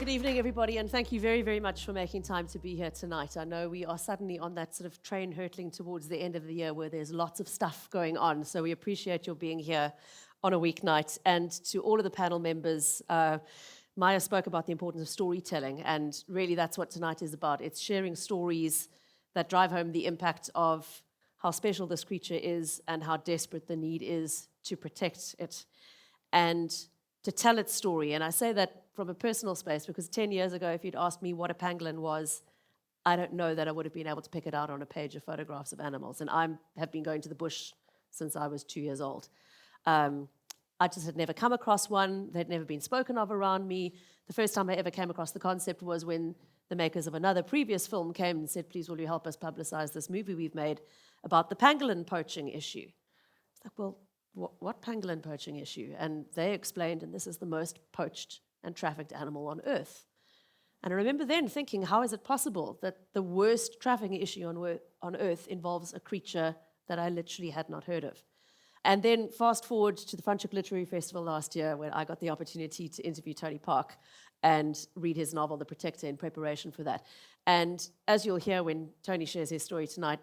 Good evening, everybody, and thank you very, very much for making time to be here tonight. I know we are suddenly on that sort of train hurtling towards the end of the year where there's lots of stuff going on, so we appreciate your being here on a weeknight. And to all of the panel members, Maya spoke about the importance of storytelling, and really that's what tonight is about. It's sharing stories that drive home the impact of how special this creature is and how desperate the need is to protect it and to tell its story. And I say that from a personal space because 10 years ago, if you'd asked me what a pangolin was, I don't know that I would have been able to pick it out on a page of photographs of animals. And I have been going to the bush since I was 2 years old. I just had never come across one. They'd never been spoken of around me. The first time I ever came across the concept was when the makers of another previous film came and said, please will you help us publicize this movie we've made about the pangolin poaching issue. It's like, well, what pangolin poaching issue? And they explained, and this is the most poached and trafficked animal on Earth. And I remember then thinking, how is it possible that the worst trafficking issue on Earth involves a creature that I literally had not heard of? And then fast forward to the Franschhoek Literary Festival last year when I got the opportunity to interview Tony Park and read his novel, The Protector, in preparation for that. And as you'll hear when Tony shares his story tonight,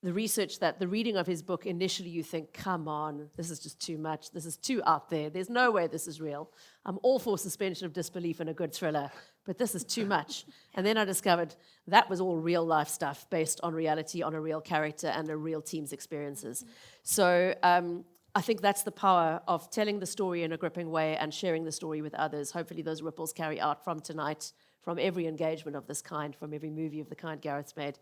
the reading of his book, initially you think, come on, this is just too much. This is too out there. There's no way this is real. I'm all for suspension of disbelief in a good thriller, but this is too much. And then I discovered that was all real life stuff based on reality, on a real character and a real team's experiences. So I think that's the power of telling the story in a gripping way and sharing the story with others. Hopefully those ripples carry out from tonight, from every engagement of this kind, from every movie of the kind Gareth's made.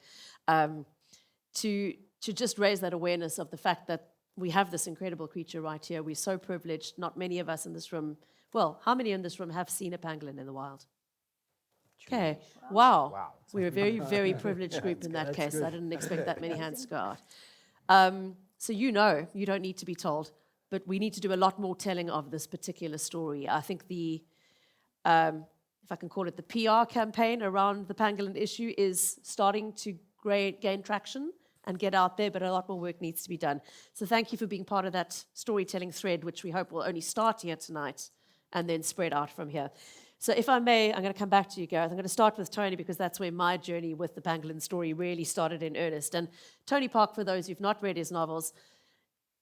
To just raise that awareness of the fact that we have this incredible creature right here. We're so privileged. Not many of us in this room, well, how many in this room have seen a pangolin in the wild? Okay, wow. We're a very, very privileged group in that case. Good. I didn't expect that many hands to go out. So you don't need to be told, but we need to do a lot more telling of this particular story. I think if I can call it the PR campaign around the pangolin issue is starting to gain traction and get out there, but a lot more work needs to be done. So thank you for being part of that storytelling thread, which we hope will only start here tonight and then spread out from here. So if I may, I'm going to come back to you, Gareth. I'm going to start with Tony because that's where my journey with the pangolin story really started in earnest. And Tony Park, for those who've not read his novels,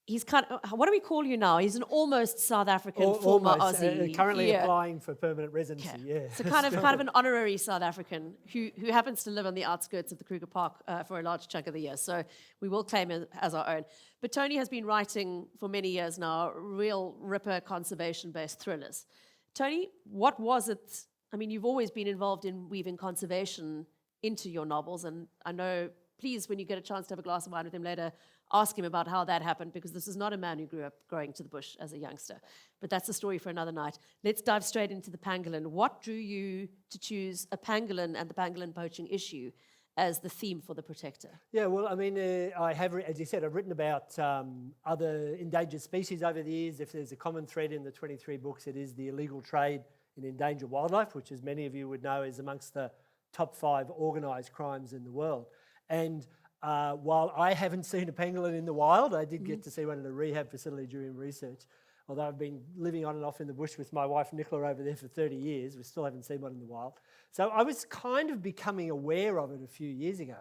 he's kind of, what do we call you now? He's an almost South African, former Aussie. Currently applying for permanent residency, okay. So kind of an honorary South African who happens to live on the outskirts of the Kruger Park for a large chunk of the year. So we will claim it as our own. But Tony has been writing for many years now, real ripper conservation-based thrillers. Tony, what was it? I mean, you've always been involved in weaving conservation into your novels, and I know, please, when you get a chance to have a glass of wine with him later, ask him about how that happened, because this is not a man who grew up going to the bush as a youngster. But that's a story for another night. Let's dive straight into the pangolin. What drew you to choose a pangolin and the pangolin poaching issue as the theme for The Protector? Yeah, well, I mean, I have, as you said, I've written about other endangered species over the years. If there's a common thread in the 23 books, it is the illegal trade in endangered wildlife, which, as many of you would know, is amongst the top 5 organised crimes in the world. And while I haven't seen a pangolin in the wild, I did get to see one in a rehab facility during research. Although I've been living on and off in the bush with my wife Nicola over there for 30 years, we still haven't seen one in the wild. So I was kind of becoming aware of it a few years ago.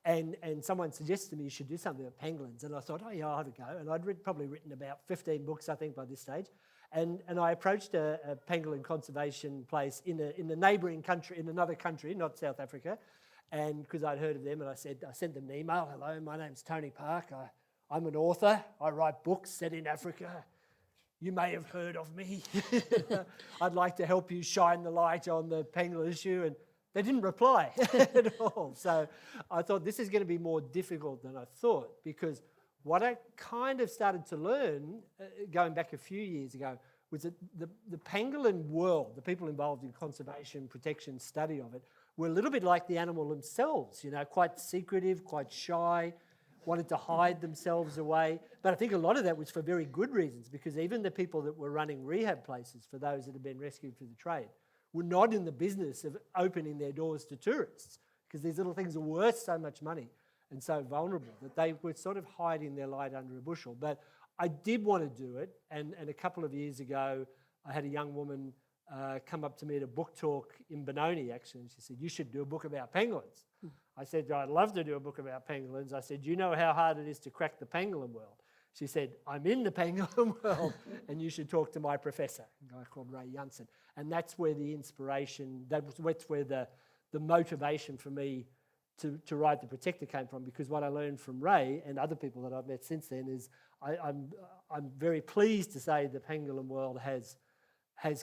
And someone suggested to me you should do something about pangolins. And I thought, oh yeah, I'll have a go. And I'd probably written about 15 books, I think, by this stage. And I approached a pangolin conservation place in a neighbouring country, in another country, not South Africa. And because I'd heard of them, and I sent them an email. Hello, my name's Tony Park. I'm an author. I write books set in Africa. You may have heard of me. I'd like to help you shine the light on the pangolin issue. And they didn't reply at all. So I thought this is going to be more difficult than I thought, because what I kind of started to learn, going back a few years ago, was that the pangolin world, the people involved in conservation, protection, study of it, were a little bit like the animal themselves, quite secretive, quite shy, wanted to hide themselves away. But I think a lot of that was for very good reasons, because even the people that were running rehab places for those that had been rescued for the trade were not in the business of opening their doors to tourists, because these little things are worth so much money and so vulnerable that they were sort of hiding their light under a bushel. But I did want to do it, and a couple of years ago I had a young woman come up to me at a book talk in Benoni, actually, and she said, "You should do a book about pangolins." I said, "I'd love to do a book about pangolins." I said, "You know how hard it is to crack the pangolin world?" She said, "I'm in the pangolin world, and you should talk to my professor," a guy called Ray Janssen. And that's where the inspiration, that's where the motivation for me to write The Protector came from, because what I learned from Ray and other people that I've met since then is I'm very pleased to say the pangolin world has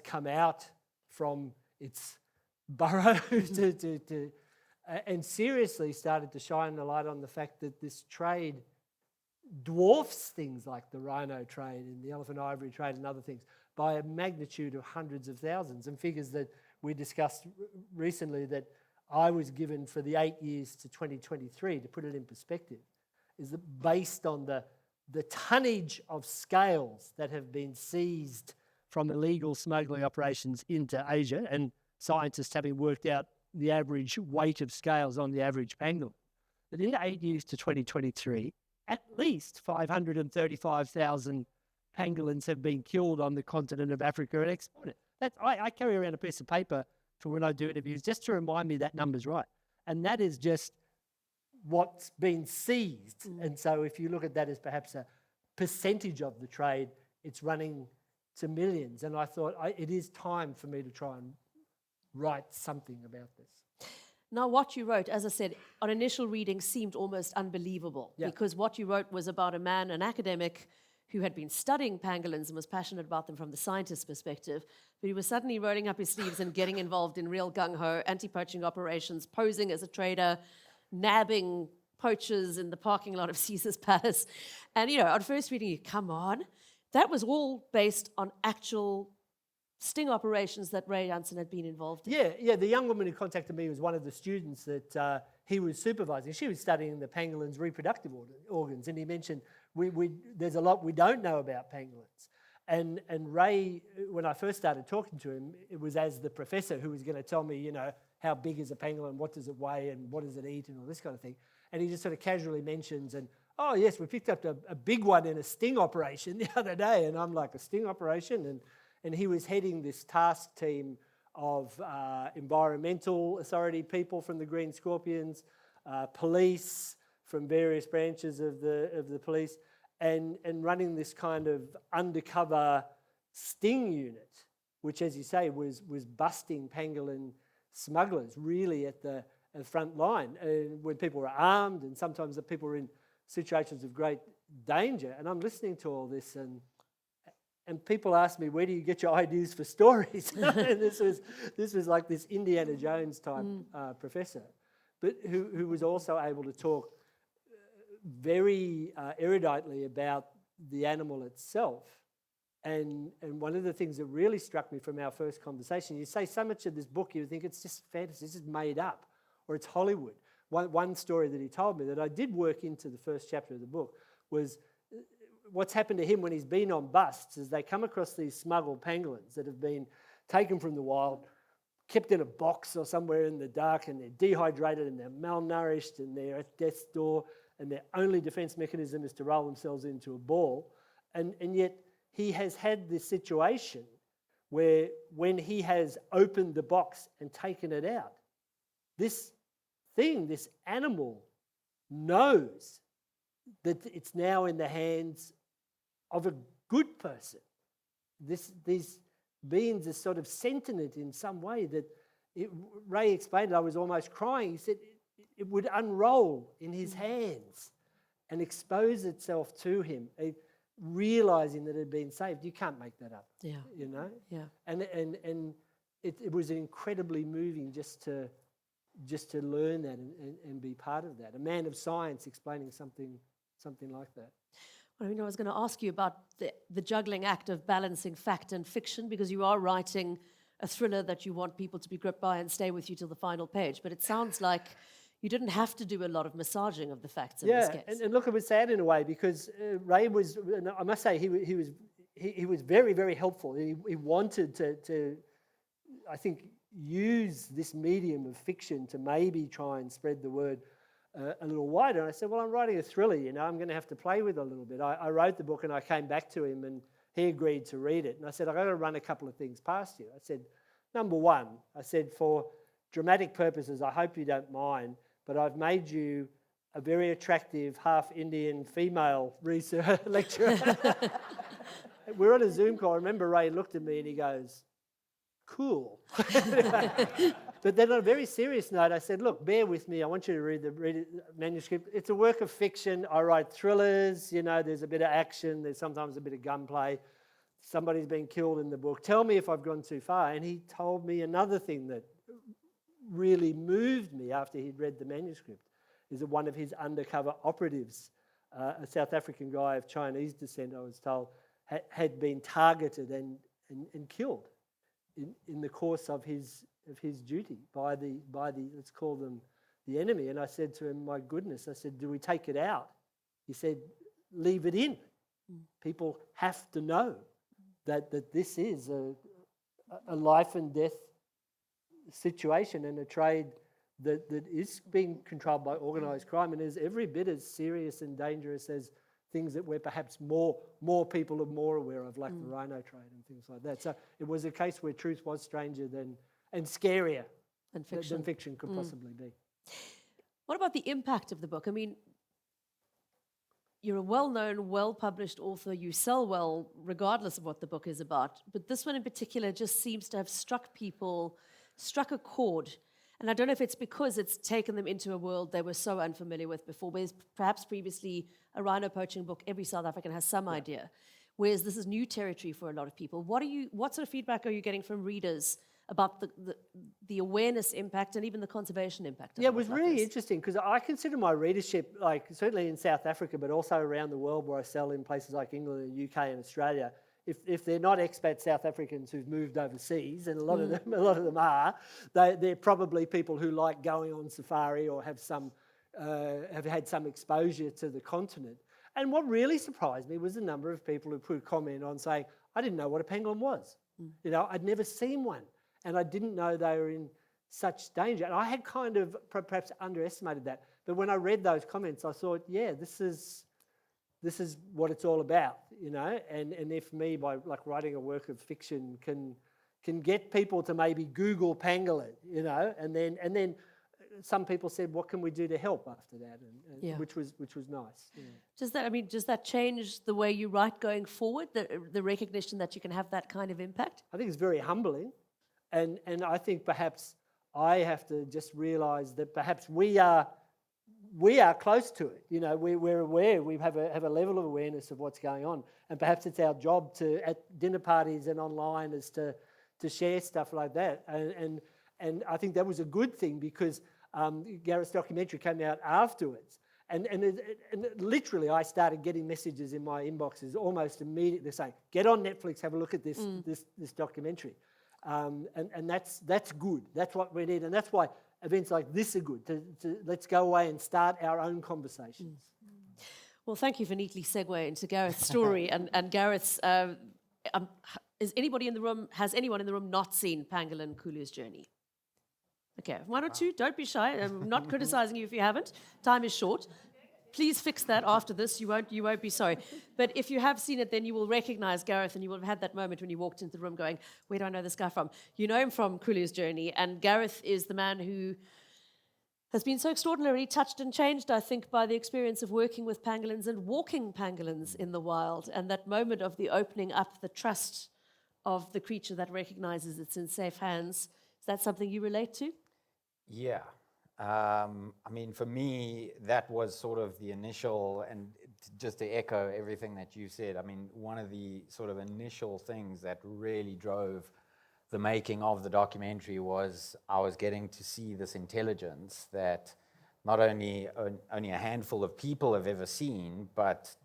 come out from its burrow and seriously started to shine a light on the fact that this trade dwarfs things like the rhino trade and the elephant ivory trade and other things by a magnitude of hundreds of thousands, and figures that we discussed recently that I was given for the 8 years to 2023, to put it in perspective, is that based on the tonnage of scales that have been seized from illegal smuggling operations into Asia, and scientists having worked out the average weight of scales on the average pangolin, that in the 8 years to 2023, at least 535,000 pangolins have been killed on the continent of Africa and exported. I carry around a piece of paper for when I do interviews just to remind me that number's right. And that is just what's been seized. And so if you look at that as perhaps a percentage of the trade, it's running to millions. And I thought it is time for me to try and write something about this. Now, what you wrote, as I said, on initial reading seemed almost unbelievable, because what you wrote was about a man, an academic, who had been studying pangolins and was passionate about them from the scientist's perspective, but he was suddenly rolling up his sleeves and getting involved in real gung-ho anti-poaching operations, posing as a trader, nabbing poachers in the parking lot of Caesar's Palace. And, on first reading, you come on. That was all based on actual sting operations that Ray Janssen had been involved in. Yeah. The young woman who contacted me was one of the students that he was supervising. She was studying the pangolins' reproductive organs, and he mentioned there's a lot we don't know about pangolins. And Ray, when I first started talking to him, it was as the professor who was going to tell me, how big is a pangolin, what does it weigh, and what does it eat, and all this kind of thing. And he just sort of casually mentions, and oh yes, we picked up a big one in a sting operation the other day. And I'm like, a sting operation? And he was heading this task team of environmental authority people from the Green Scorpions, police from various branches of the police, and running this kind of undercover sting unit, which, as you say, was busting pangolin smugglers really at the front line, when people were armed, and sometimes the people were in situations of great danger. And I'm listening to all this, and people ask me, "Where do you get your ideas for stories?" And this was like this Indiana Jones type professor, but who was also able to talk very eruditely about the animal itself. And one of the things that really struck me from our first conversation, you say so much of this book, you think it's just fantasy, it's just made up, or it's Hollywood. One story that he told me that I did work into the first chapter of the book was what's happened to him when he's been on busts is they come across these smuggled pangolins that have been taken from the wild, kept in a box or somewhere in the dark, and they're dehydrated and they're malnourished and they're at death's door, and their only defence mechanism is to roll themselves into a ball. And yet he has had this situation where when he has opened the box and taken it out, this animal knows that it's now in the hands of a good person. These beings are sort of sentient in some way that Ray explained it. I was almost crying. He said it would unroll in his hands and expose itself to him, realising that it had been saved. You can't make that up. Yeah. Yeah. And it was incredibly moving just to learn that and be part of that. A man of science explaining something like that. Well, I was going to ask you about the juggling act of balancing fact and fiction, because you are writing a thriller that you want people to be gripped by and stay with you till the final page. But it sounds like you didn't have to do a lot of massaging of the facts in this case. And look, it was sad in a way, because Ray was, I must say, he was very, very helpful. He wanted to, I think, use this medium of fiction to maybe try and spread the word a little wider. And I said, well, I'm writing a thriller, I'm going to have to play with it a little bit. I wrote the book and I came back to him, and he agreed to read it. And I said, I've got to run a couple of things past you. I said, number one, I said, for dramatic purposes, I hope you don't mind, but I've made you a very attractive half Indian female research lecturer. We're on a Zoom call. I remember Ray looked at me and he goes, cool. But then on a very serious note, I said, look, bear with me. I want you to read the manuscript. It's a work of fiction. I write thrillers. You know, there's a bit of action. There's sometimes a bit of gunplay. Somebody's been killed in the book. Tell me if I've gone too far. And he told me another thing that really moved me after he'd read the manuscript, is that one of his undercover operatives, a South African guy of Chinese descent, I was told, had been targeted and killed in the course of his duty by the let's call them the enemy. And I said to him, my goodness, I said, do we take it out? He said, leave it in. People have to know that this is a life and death situation and a trade that is being controlled by organised crime and is every bit as serious and dangerous as things that we're perhaps more people are more aware of, like the rhino trade and things like that. So it was a case where truth was stranger and scarier than fiction could possibly be. What about the impact of the book? I mean, you're a well-known, well-published author. You sell well regardless of what the book is about. But this one in particular just seems to have struck a chord. And I don't know if it's because it's taken them into a world they were so unfamiliar with before. Whereas perhaps previously a rhino poaching book, every South African has some idea. Whereas this is new territory for a lot of people. What sort of feedback are you getting from readers about the awareness impact and even the conservation impact? Yeah, it was really interesting because I consider my readership, like certainly in South Africa, but also around the world where I sell in places like England and UK and Australia. If they're not expat South Africans who've moved overseas, and a lot of them are, they're probably people who like going on safari or have had some exposure to the continent. And what really surprised me was the number of people who put a comment on saying, I didn't know what a pangolin was. You know, I'd never seen one, and I didn't know they were in such danger. And I had kind of perhaps underestimated that. But when I read those comments, I thought, yeah, this is what it's all about, you know. And if me, by like writing a work of fiction, can get people to maybe Google pangolin, you know, and then some people said, what can we do to help after that? And which was nice. Yeah. Does that change the way you write going forward? The recognition that you can have that kind of impact? I think it's very humbling, and I think perhaps I have to just realise that perhaps we are close to it. You know, we're aware. We have a level of awareness of what's going on, and perhaps it's our job at dinner parties and online is to share stuff like that. And I think that was a good thing because Gareth's documentary came out afterwards, and literally I started getting messages in my inboxes almost immediately saying, "Get on Netflix, have a look at this documentary," and that's good. That's what we need, and that's why events like this are good. To let's go away and start our own conversations. Well, thank you for neatly segueing into Gareth's story and Gareth's. Has anyone in the room not seen Pangolin Kulu's journey? Okay, one or two, don't be shy. I'm not criticizing you if you haven't. Time is short. Please fix that after this. You won't be sorry. But if you have seen it, then you will recognize Gareth, and you will have had that moment when you walked into the room going, where do I know this guy from? You know him from Kulu's journey, and Gareth is the man who has been so extraordinarily touched and changed, I think, by the experience of working with pangolins and walking pangolins in the wild, and that moment of the opening up, the trust of the creature that recognizes it's in safe hands. Is that something you relate to? Yeah. I mean, for me, that was sort of the initial, and just to echo everything that you said, I mean, one of the sort of initial things that really drove the making of the documentary was I was getting to see this intelligence that not only a handful of people have ever seen, but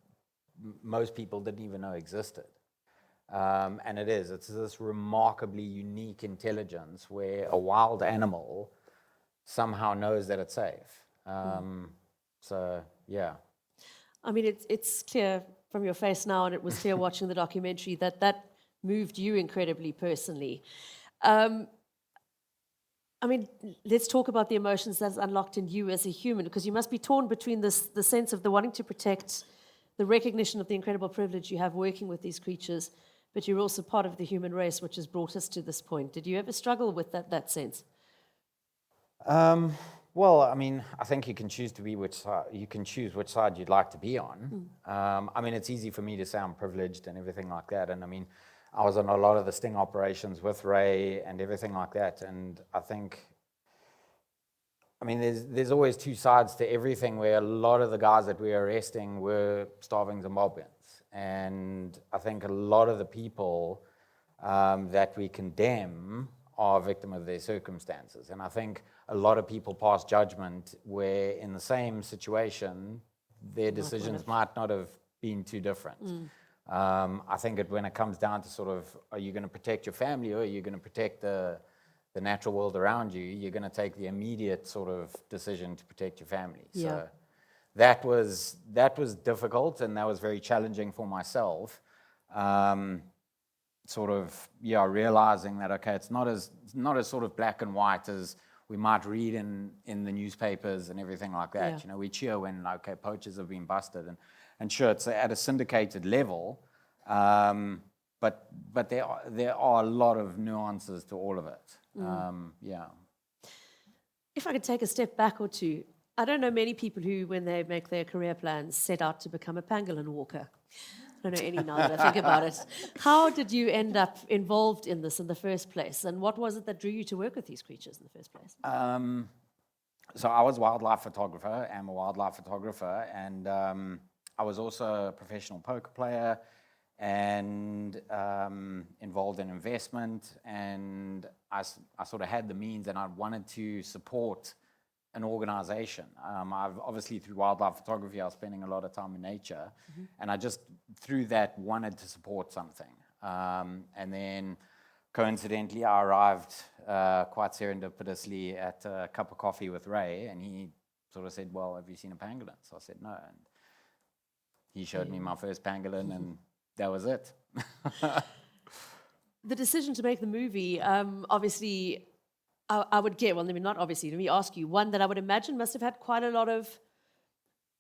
most people didn't even know existed. And it's this remarkably unique intelligence where a wild animal somehow knows that it's safe. So, yeah. I mean, it's clear from your face now, and it was clear watching the documentary, that moved you incredibly personally. I mean, let's talk about the emotions that's unlocked in you as a human, because you must be torn between the sense of the wanting to protect the recognition of the incredible privilege you have working with these creatures, but you're also part of the human race, which has brought us to this point. Did you ever struggle with that sense? Well, I mean, I think you can choose which side you'd like to be on. I mean, it's easy for me to say I'm privileged and everything like that. And I mean, I was on a lot of the sting operations with Ray and everything like that. And I think, I mean, there's always two sides to everything, where a lot of the guys that we were arresting were starving Zimbabweans. And I think a lot of the people that we condemn are a victim of their circumstances. And I think a lot of people pass judgment where in the same situation, their decisions might not have been too different. I think when it comes down to sort of, are you going to protect your family, or are you going to protect the natural world around you, you're going to take the immediate sort of decision to protect your family. Yeah. So that was difficult, and that was very challenging for myself. Sort of, realizing that, okay, it's not as sort of black and white as we might read in the newspapers and everything like that. Yeah. You know, we cheer when, okay, poachers have been busted, and sure, it's at a syndicated level, but there are a lot of nuances to all of it. Yeah. If I could take a step back or two, I don't know many people who, when they make their career plans, set out to become a pangolin walker. I don't know any now that I think about it. How did you end up involved in this in the first place? And what was it that drew you to work with these creatures in the first place? So I was a wildlife photographer, and I was also a professional poker player and involved in investment. And I sort of had the means, and I wanted to support an organization. I've obviously, through wildlife photography, I was spending a lot of time in nature, and I just, through that, wanted to support something. And then, coincidentally, I arrived quite serendipitously at a cup of coffee with Ray, and he sort of said, well, have you seen a pangolin? So I said, no. And he showed me my first pangolin, and that was it. The decision to make the movie, obviously, I would get, well, maybe not obviously, let me ask you, one that I would imagine must have had quite a lot of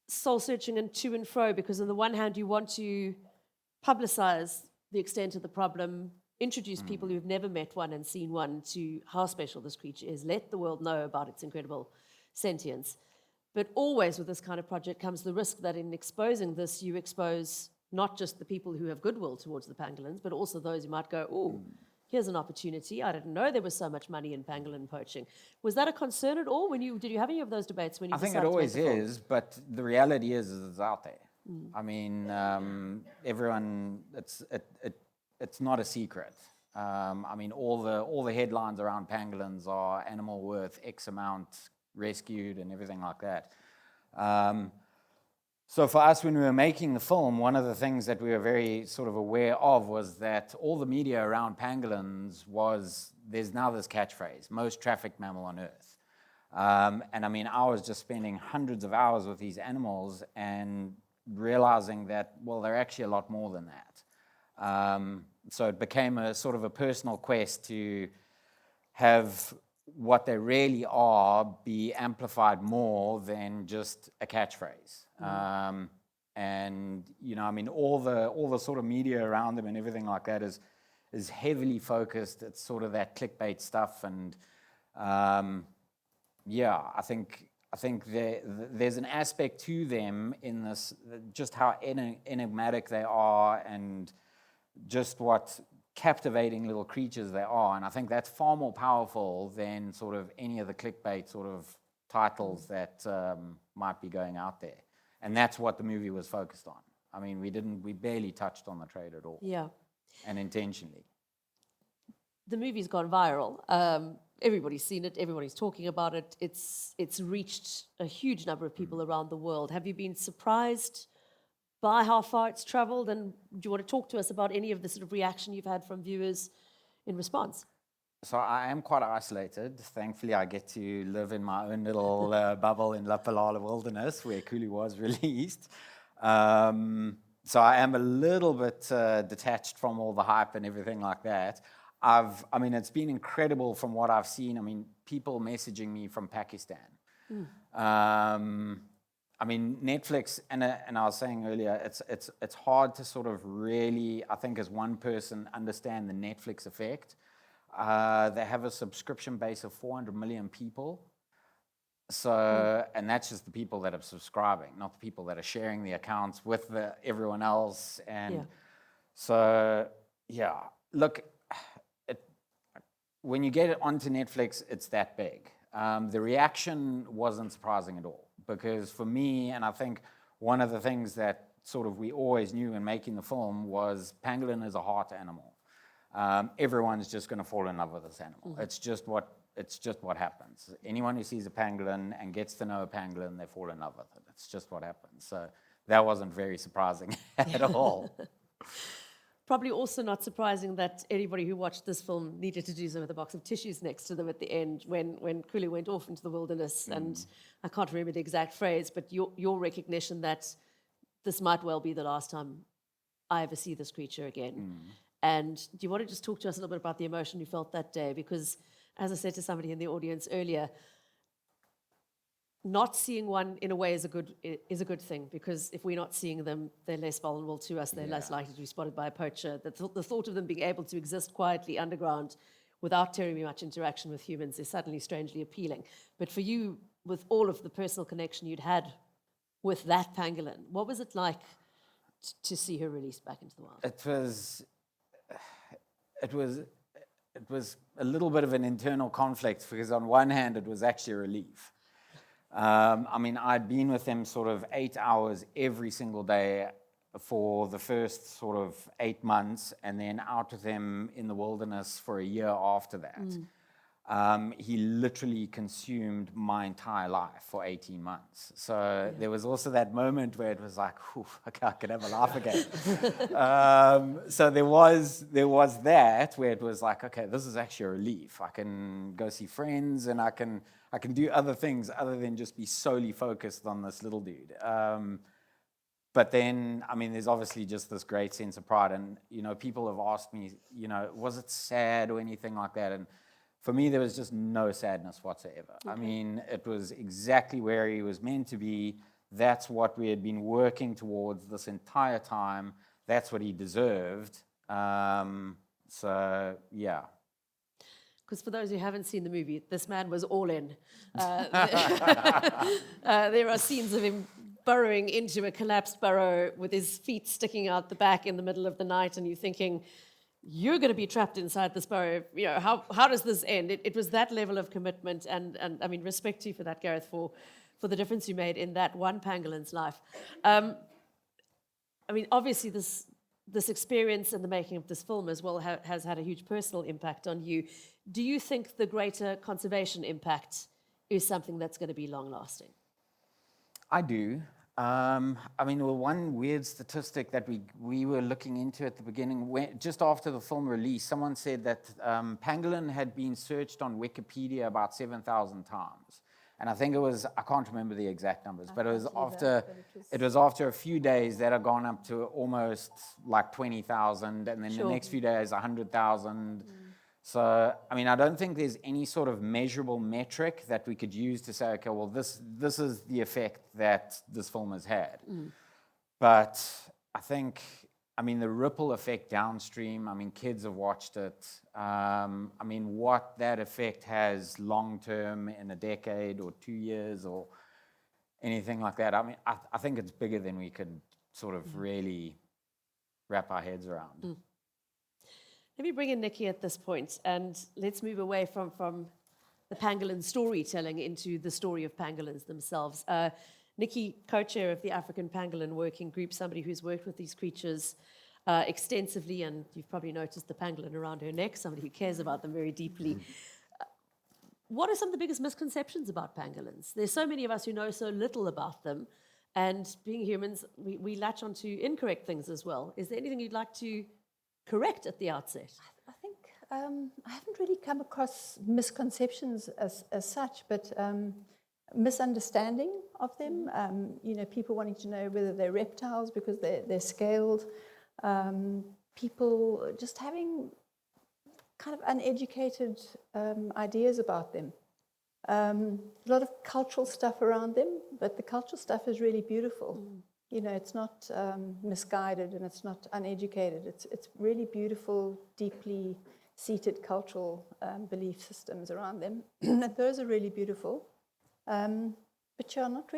soul searching and to and fro, because on the one hand, you want to publicize the extent of the problem, introduce people who've never met one and seen one to how special this creature is, let the world know about its incredible sentience. But always with this kind of project comes the risk that in exposing this, you expose not just the people who have goodwill towards the pangolins, but also those who might go, oh, here's an opportunity. I didn't know there was so much money in pangolin poaching. Was that a concern at all? Did you have any of those debates when you I think decided it always to make the film? is, but the reality is it's out there. I mean, everyone, it's not a secret. I mean, all the headlines around pangolins are animal worth X amount rescued and everything like that. So for us, when we were making the film, one of the things that we were very sort of aware of was that all the media around pangolins there's now this catchphrase, most trafficked mammal on earth. And I mean, I was just spending hundreds of hours with these animals and realizing that, well, they're actually a lot more than that. So it became a sort of a personal quest to have what they really are be amplified more than just a catchphrase. And, you know, I mean, all the sort of media around them and everything like that is heavily focused. It's sort of that clickbait stuff. And, yeah, I think there's an aspect to them in this, just how enigmatic they are and just what captivating little creatures they are. And I think that's far more powerful than sort of any of the clickbait sort of titles that might be going out there. And that's what the movie was focused on. I mean, we barely touched on the trade at all. Yeah. And intentionally. The movie's gone viral. Everybody's seen it. Everybody's talking about it. It's reached a huge number of people around the world. Have you been surprised by how far it's traveled? And do you want to talk to us about any of the sort of reaction you've had from viewers in response? So I am quite isolated. Thankfully, I get to live in my own little bubble in Lapalala Wilderness, where Kulu was released. So I am a little bit detached from all the hype and everything like that. I mean, it's been incredible from what I've seen. I mean, people messaging me from Pakistan. I mean, Netflix, and I was saying earlier, it's hard to sort of really, I think, as one person, understand the Netflix effect. They have a subscription base of 400 million people. So, and that's just the people that are subscribing, not the people that are sharing the accounts with everyone else. And so, yeah, look, when you get it onto Netflix, it's that big. The reaction wasn't surprising at all, because for me, and I think one of the things that sort of we always knew in making the film was pangolin is a heart animal. Everyone's just going to fall in love with this animal. It's just what happens. Anyone who sees a pangolin and gets to know a pangolin, they fall in love with it. It's just what happens. So that wasn't very surprising at all. Probably also not surprising that anybody who watched this film needed to do so with a box of tissues next to them at the end when Kulu went off into the wilderness. And I can't remember the exact phrase, but your recognition that this might well be the last time I ever see this creature again. And do you want to just talk to us a little bit about the emotion you felt that day? Because, as I said to somebody in the audience earlier, not seeing one in a way is a good thing, because if we're not seeing them, they're less vulnerable to us. They're less likely to be spotted by a poacher. The thought of them being able to exist quietly underground without terribly much interaction with humans is suddenly strangely appealing. But for you, with all of the personal connection you'd had with that pangolin, what was it like to see her released back into the wild? It was a little bit of an internal conflict, because on one hand, it was actually a relief. I mean, I'd been with them sort of 8 hours every single day for the first sort of 8 months, and then out with him in the wilderness for a year after that. He literally consumed my entire life for 18 months. So there was also that moment where it was like, okay, I could have a laugh again. So there was that where it was like, okay, this is actually a relief. I can go see friends, and I can do other things other than just be solely focused on this little dude. But then, I mean, there's obviously just this great sense of pride. And, people have asked me, was it sad or anything like that? And for me, there was just no sadness whatsoever. Okay. I mean, it was exactly where he was meant to be. That's what we had been working towards this entire time. That's what he deserved. So, yeah. Because for those who haven't seen the movie, this man was all in. There are scenes of him burrowing into a collapsed burrow with his feet sticking out the back in the middle of the night, and you're thinking, you're going to be trapped inside this burrow. How does this end? It was that level of commitment, and I mean, respect to you for that, Gareth, for the difference you made in that one pangolin's life. I mean, obviously, this experience and the making of this film as well has had a huge personal impact on you. Do you think the greater conservation impact is something that's going to be long-lasting? I do. I mean, well, one weird statistic that we were looking into at the beginning, just after the film release, someone said that pangolin had been searched on Wikipedia about 7,000 times. And I think I can't remember the exact numbers, but it was after a few days that had gone up to almost like 20,000, and then the next few days, 100,000. So, I mean, I don't think there's any sort of measurable metric that we could use to say, okay, well, this is the effect that this film has had. But I think, I mean, the ripple effect downstream, I mean, kids have watched it. I mean, what that effect has long-term in a decade or 2 years or anything like that, I mean, I think it's bigger than we could sort of really wrap our heads around. Let me bring in Nikki at this point, and let's move away from the pangolin storytelling into the story of pangolins themselves. Nikki, co-chair of the African Pangolin Working Group, somebody who's worked with these creatures extensively, and you've probably noticed the pangolin around her neck, somebody who cares about them very deeply. What are some of the biggest misconceptions about pangolins? There's so many of us who know so little about them, and being humans, we latch onto incorrect things as well. Is there anything you'd like to correct at the outset? I think I haven't really come across misconceptions as such, but misunderstanding of them. People wanting to know whether they're reptiles because they're scaled. People just having kind of uneducated ideas about them. A lot of cultural stuff around them, but the cultural stuff is really beautiful. You know, it's not misguided and it's not uneducated. It's really beautiful, deeply seated cultural belief systems around them. And those are really beautiful. But yeah, not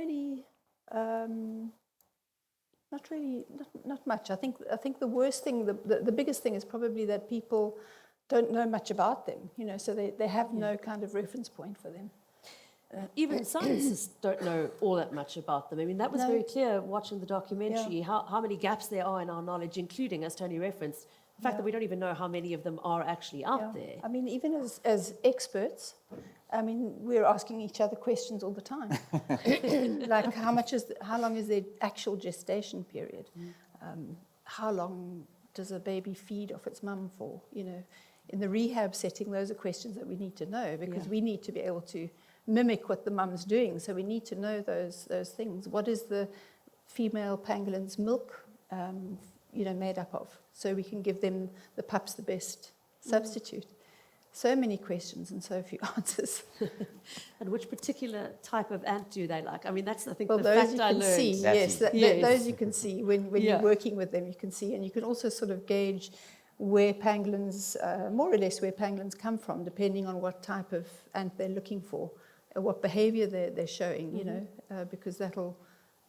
much. I think the worst thing, the biggest thing is probably that people don't know much about them, you know, so they have no kind of reference point for them. Even scientists don't know all that much about them. I mean, that was very clear watching the documentary, how many gaps there are in our knowledge, including, as Tony referenced, the fact that we don't even know how many of them are actually out there. I mean, even as experts, I mean, we're asking each other questions all the time. Like, how long is their actual gestation period? How long does a baby feed off its mum for? You know, in the rehab setting, those are questions that we need to know because we need to be able to mimic what the mum's doing. So we need to know those things. What is the female pangolin's milk, you know, made up of? So we can give them, the pups, the best substitute. So many questions and so few answers. And which particular type of ant do they like? I mean, that's, I think, Well, the those fact you I can learned. see, yes, those you can see when you're Yeah. working with them, you can see, and you can also sort of gauge where pangolins, more or less where pangolins come from, depending on what type of ant they're looking for, what behavior they're showing, you know, because that'll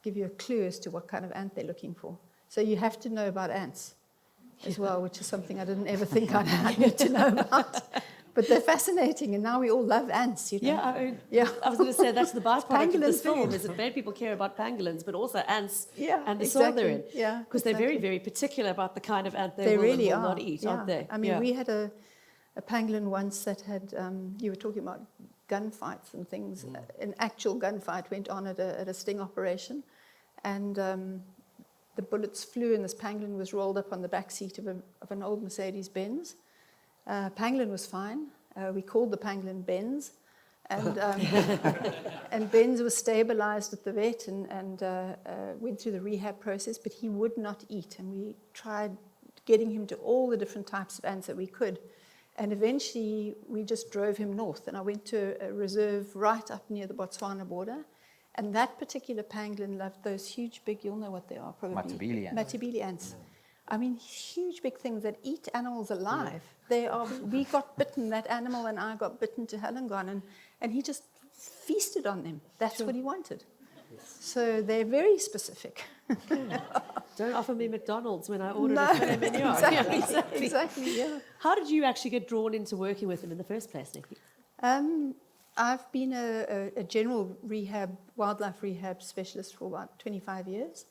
give you a clue as to what kind of ant they're looking for. So you have to know about ants as well, which is something I didn't ever think I'd need to know about. But they're fascinating, and now we all love ants, you know. I was going to say that's the byproduct of this Pangolins film, food. is it made people care about pangolins, but also ants Yeah, and the soil they're in. exactly. Yeah, because they're very, exactly. very particular about the kind of ant They will really and will are. not eat, yeah. aren't they? I mean, we had a pangolin once that had, you were talking about gunfights and things. An actual gunfight went on at a sting operation, and the bullets flew, and this pangolin was rolled up on the back seat of an old Mercedes-Benz. Pangolin was fine. We called the pangolin Benz, and and Benz was stabilized at the vet and went through the rehab process, but he would not eat, and we tried getting him to all the different types of ants that we could, and eventually we just drove him north, and I went to a reserve right up near the Botswana border, and that particular pangolin loved those huge, big, you'll know what they are probably. Matabele ants. Matabele ants. I mean, huge, big things that eat animals alive. They are. We got bitten, that animal and I got bitten to hell and gone, and he just feasted on them. That's what he wanted. So they're very specific. Don't offer me McDonald's when I order No, a filet mignon. exactly, exactly, yeah. How did you actually get drawn into working with them in the first place, Nikki? I've been a general rehab, wildlife rehab specialist for about 25 years,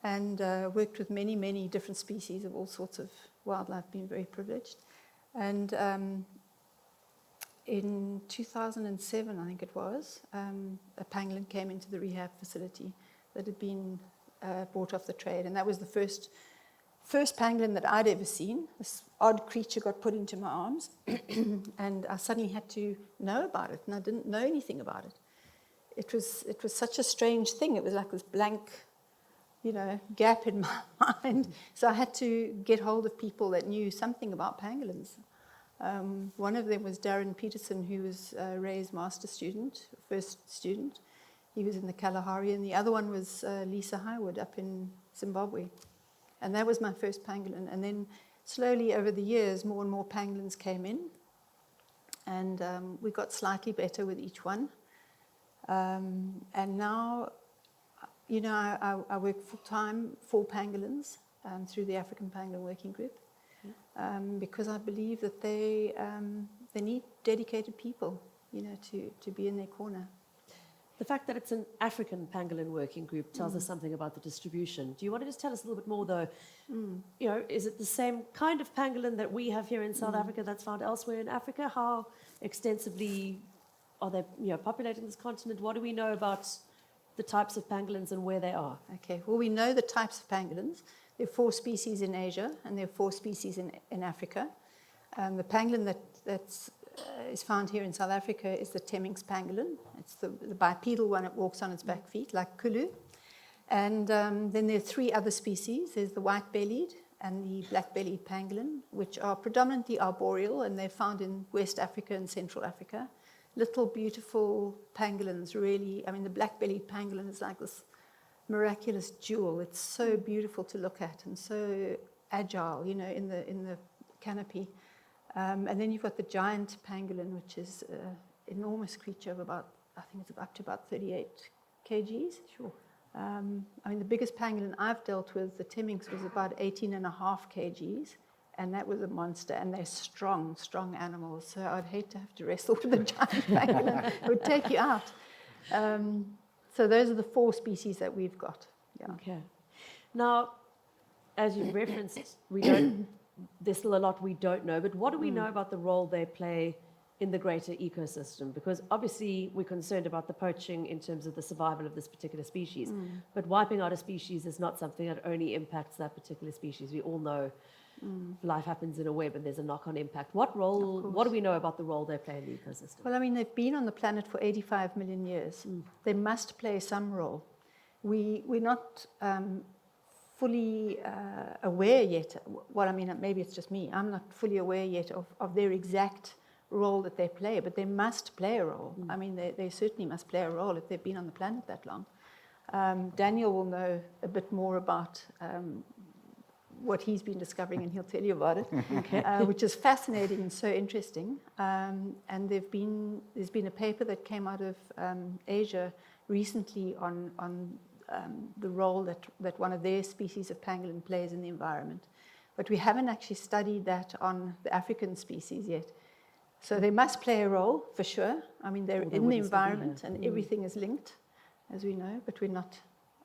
and worked with many, many different species of all sorts of wildlife, been very privileged. And in 2007, I think it was, a pangolin came into the rehab facility that had been brought off the trade, and that was the first pangolin that I'd ever seen. This odd creature got put into my arms, and I suddenly had to know about it, and I didn't know anything about it. It was such a strange thing. It was like this blank, you know, gap in my mind. So I had to get hold of people that knew something about pangolins. One of them was Darren Peterson, who was Ray's master student, first student. He was in the Kalahari, and the other one was Lisa Highwood up in Zimbabwe. And that was my first pangolin. And then slowly over the years, more and more pangolins came in, and we got slightly better with each one. And now, you know, I work full-time for pangolins through the African Pangolin Working Group, because I believe that they need dedicated people, you know, to be in their corner. The fact that it's an African pangolin working group tells us something about the distribution. Do you want to just tell us a little bit more, though? You know, is it the same kind of pangolin that we have here in South Africa that's found elsewhere in Africa? How extensively are they, you know, populating this continent? What do we know about the types of pangolins and where they are? Okay, well, we know the types of pangolins. There are 4 species in Asia, and there are 4 species in Africa. The pangolin that's is found here in South Africa is the Temminck's pangolin. It's the bipedal one that walks on its back feet, like Kulu. And then there are 3 other species. There's the white-bellied and the black-bellied pangolin, which are predominantly arboreal, and they're found in West Africa and Central Africa. little beautiful pangolins, really. I mean, the black-bellied pangolin is like this miraculous jewel. It's so beautiful to look at and so agile, you know, in the canopy. And then you've got the giant pangolin, which is an enormous creature of about, I think it's up to about 38 kgs. Sure. I mean, the biggest pangolin I've dealt with, the Temminck's, was about 18.5 kgs, and that was a monster. And they're strong, strong animals. So I'd hate to have to wrestle with a giant pangolin. It would take you out. So those are the 4 species that we've got. Yeah. Okay. Now, as you referenced, there's still a lot we don't know, but what do we know about the role they play in the greater ecosystem? Because obviously we're concerned about the poaching in terms of the survival of this particular species, but wiping out a species is not something that only impacts that particular species. We all know life happens in a web and there's a knock-on impact. What do we know about the role they play in the ecosystem? Well, I mean, they've been on the planet for 85 million years. They must play some role. We're not fully aware yet. Well, I mean, maybe it's just me. I'm not fully aware yet of their exact role that they play, but they must play a role. I mean, they certainly must play a role if they've been on the planet that long. Daniel will know a bit more about what he's been discovering, and he'll tell you about it, which is fascinating and so interesting. And there's been a paper that came out of Asia recently on the role that one of their species of pangolin plays in the environment. But we haven't actually studied that on the African species yet. So they must play a role, for sure. I mean, they're in the environment, and everything is linked, as we know, but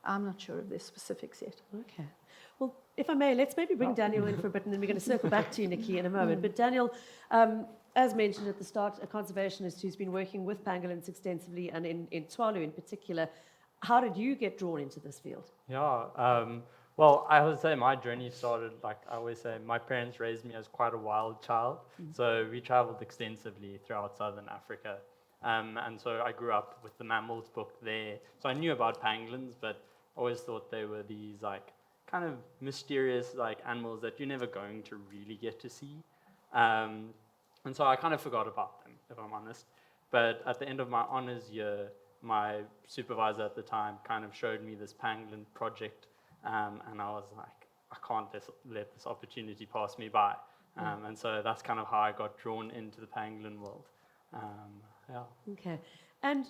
I'm not sure of their specifics yet. Okay. Well, if I may, let's maybe bring Daniel in for a bit, and then we're going to circle back to you, Nikki, in a moment. But Daniel, as mentioned at the start, a conservationist who's been working with pangolins extensively, and in Tswalu in particular. How did you get drawn into this field? Yeah, well, I would say my journey started, like I always say, my parents raised me as quite a wild child. So we traveled extensively throughout southern Africa. And so I grew up with the mammals book there. So I knew about pangolins, but always thought they were these like kind of mysterious like animals that you're never going to really get to see. And so I kind of forgot about them, if I'm honest. But at the end of my honors year, my supervisor at the time kind of showed me this pangolin project, and I was like, I can't let this opportunity pass me by. And so that's kind of how I got drawn into the pangolin world. Yeah. Okay. And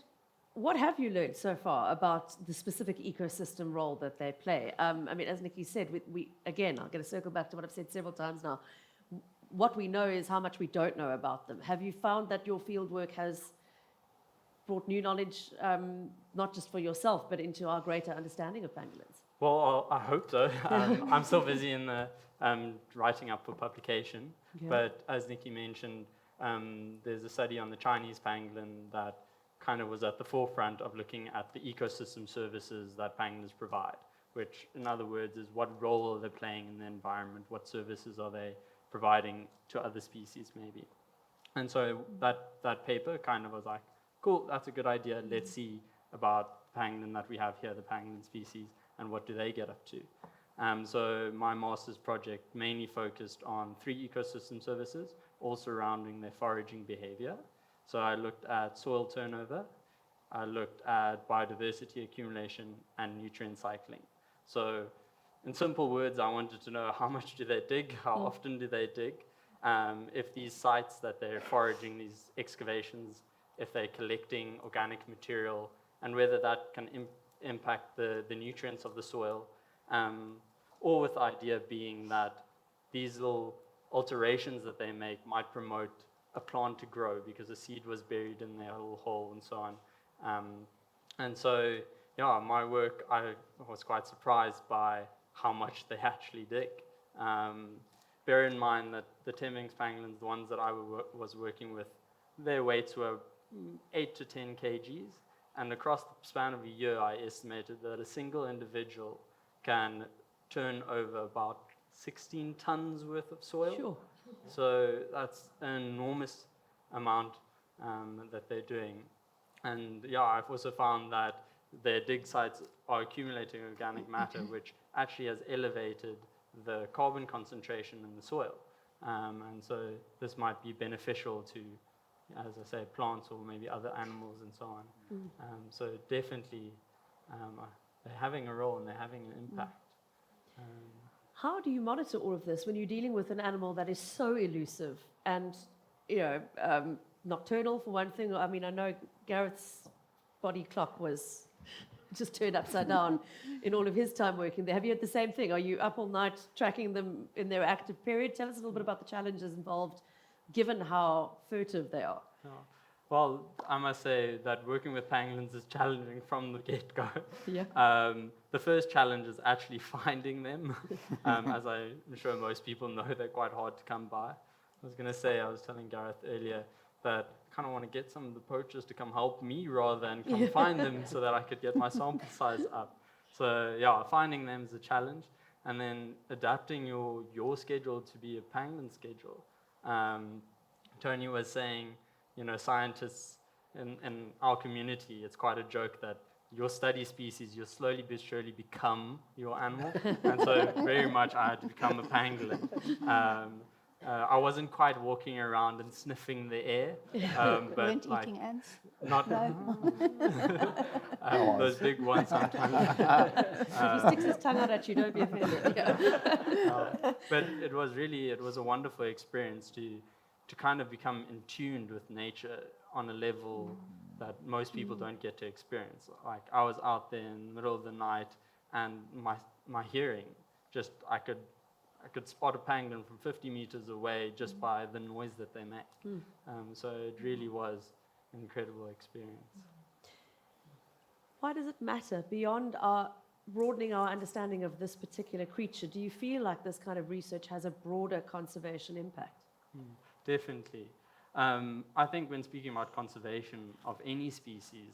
what have you learned so far about the specific ecosystem role that they play? I mean, as Nikki said, we again, I'm going to circle back to what I've said several times now. What we know is how much we don't know about them. Have you found that your field work has brought new knowledge, not just for yourself, but into our greater understanding of pangolins? Well, I hope so. I'm still busy in the writing up for publication. Okay. But as Nikki mentioned, there's a study on the Chinese pangolin that kind of was at the forefront of looking at the ecosystem services that pangolins provide, which in other words is what role are they playing in the environment, what services are they providing to other species maybe. And so that paper kind of was like, cool, that's a good idea. Let's see about the pangolin that we have here, the pangolin species, and what do they get up to. So my master's project mainly focused on 3 ecosystem services, all surrounding their foraging behavior. So I looked at soil turnover, I looked at biodiversity accumulation, and nutrient cycling. So in simple words, I wanted to know how much do they dig, how often do they dig, if these sites that they're foraging, these excavations, if they're collecting organic material, and whether that can impact the nutrients of the soil, or with the idea being that these little alterations that they make might promote a plant to grow because a seed was buried in their little hole and so on. And so, yeah, my work, I was quite surprised by how much they actually dig. Bear in mind that the Temminck's pangolins, the ones that I was working with, their weights were 8 to 10 kgs. And across the span of a year, I estimated that a single individual can turn over about 16 tons worth of soil. Sure. So that's an enormous amount that they're doing. And yeah, I've also found that their dig sites are accumulating organic matter, which actually has elevated the carbon concentration in the soil. And so this might be beneficial to as I say, plants or maybe other animals and so on. So definitely, they're having a role and they're having an impact. How do you monitor all of this when you're dealing with an animal that is so elusive and, nocturnal for one thing? I mean, I know Gareth's body clock was just turned upside down in all of his time working there. Have you had the same thing? Are you up all night tracking them in their active period? Tell us a little bit about the challenges involved, given how furtive they are. Yeah. Well, I must say that working with pangolins is challenging from the get-go. Yeah. The first challenge is actually finding them. As I'm sure most people know, they're quite hard to come by. I was telling Gareth earlier that I kind of want to get some of the poachers to come help me rather than come find them so that I could get my sample size up. So yeah, finding them is a challenge. And then adapting your schedule to be a pangolin schedule. Tony was saying, scientists in our community, it's quite a joke that your study species, you slowly but surely become your animal. And so very much I had to become a pangolin. I wasn't quite walking around and sniffing the air. But weren't eating ants? Not those big ones sometimes. If he sticks his tongue out at you, don't be offended. But it was a wonderful experience to kind of become in tune with nature on a level that most people don't get to experience. Like I was out there in the middle of the night, and my hearing, just I could spot a pangolin from 50 meters away just by the noise that they make. So it really was an incredible experience. Why does it matter beyond broadening our understanding of this particular creature? Do you feel like this kind of research has a broader conservation impact? Definitely. I think when speaking about conservation of any species,